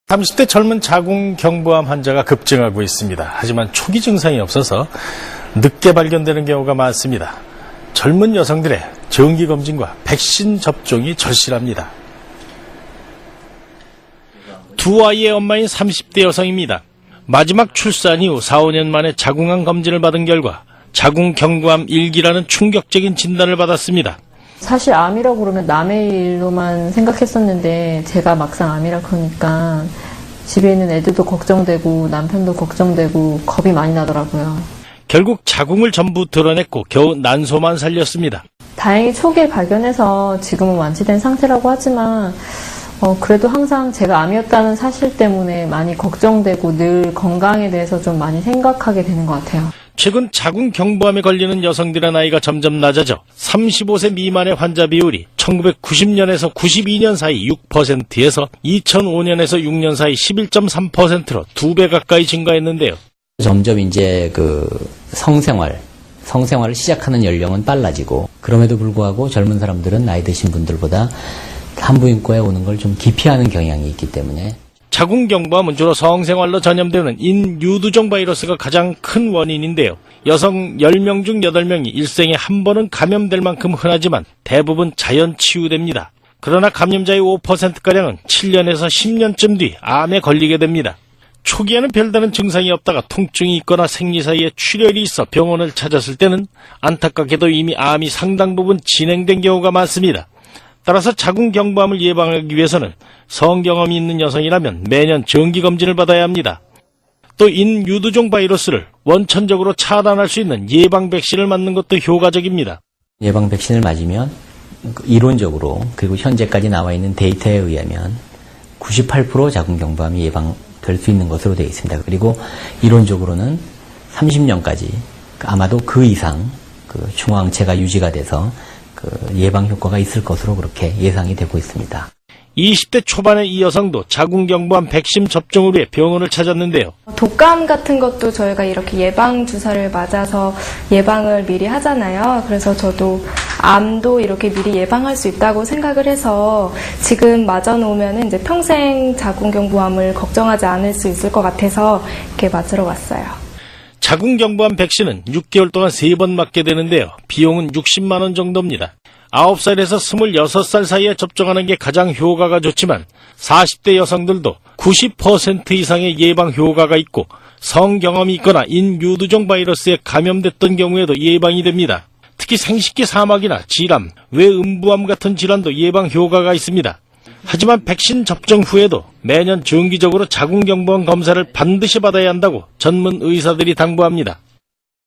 30대 젊은 자궁경부암 환자가 급증하고 있습니다. 하지만 초기 증상이 없어서 늦게 발견되는 경우가 많습니다. 젊은 여성들의 정기검진과 백신 접종이 절실합니다. 두 아이의 엄마인 30대 여성입니다. 마지막 출산 이후 4, 5년 만에 자궁암 검진을 받은 결과 자궁경부암 1기라는 충격적인 진단을 받았습니다. 사실 암이라고 그러면 남의 일로만 생각했었는데 제가 막상 암이라 그러니까 집에 있는 애들도 걱정되고 남편도 걱정되고 겁이 많이 나더라고요. 결국 자궁을 전부 드러냈고 겨우 난소만 살렸습니다. 다행히 초기에 발견해서 지금은 완치된 상태라고 하지만 그래도 항상 제가 암이었다는 사실 때문에 많이 걱정되고 늘 건강에 대해서 좀 많이 생각하게 되는 것 같아요. 최근 자궁경부암에 걸리는 여성들의 나이가 점점 낮아져 35세 미만의 환자 비율이 1990년에서 92년 사이 6%에서 2005년에서 6년 사이 11.3%로 2배 가까이 증가했는데요. 점점 이제 성생활을 시작하는 연령은 빨라지고 그럼에도 불구하고 젊은 사람들은 나이 드신 분들보다 산부인과에 오는 걸 좀 기피하는 경향이 있기 때문에 자궁경부암은 주로 성생활로 전염되는 인유두종 바이러스가 가장 큰 원인인데요. 여성 10명 중 8명이 일생에 한 번은 감염될 만큼 흔하지만 대부분 자연 치유됩니다. 그러나 감염자의 5%가량은 7년에서 10년쯤 뒤 암에 걸리게 됩니다. 초기에는 별다른 증상이 없다가 통증이 있거나 생리 사이에 출혈이 있어 병원을 찾았을 때는 안타깝게도 이미 암이 상당 부분 진행된 경우가 많습니다. 따라서 자궁경부암을 예방하기 위해서는 성경험이 있는 여성이라면 매년 정기검진을 받아야 합니다. 또 인유두종 바이러스를 원천적으로 차단할 수 있는 예방 백신을 맞는 것도 효과적입니다. 예방 백신을 맞으면 이론적으로 그리고 현재까지 나와 있는 데이터에 의하면 98% 자궁경부암이 예방될 수 있는 것으로 되어 있습니다. 그리고 이론적으로는 30년까지 아마도 그 이상 중화항체가 유지가 돼서 예방 효과가 있을 것으로 그렇게 예상이 되고 있습니다. 20대 초반의 이 여성도 자궁경부암 백신 접종을 위해 병원을 찾았는데요. 독감 같은 것도 저희가 이렇게 예방 주사를 맞아서 예방을 미리 하잖아요. 그래서 저도 암도 이렇게 미리 예방할 수 있다고 생각을 해서 지금 맞아놓으면 이제 평생 자궁경부암을 걱정하지 않을 수 있을 것 같아서 이렇게 맞으러 왔어요. 자궁경부암 백신은 6개월 동안 3번 맞게 되는데요. 비용은 60만 원 정도입니다. 9살에서 26살 사이에 접종하는 게 가장 효과가 좋지만 40대 여성들도 90% 이상의 예방 효과가 있고 성경험이 있거나 인유두종 바이러스에 감염됐던 경우에도 예방이 됩니다. 특히 생식기 사막이나 질암, 외음부암 같은 질환도 예방 효과가 있습니다. 하지만 백신 접종 후에도 매년 정기적으로 자궁경부암 검사를 반드시 받아야 한다고 전문 의사들이 당부합니다.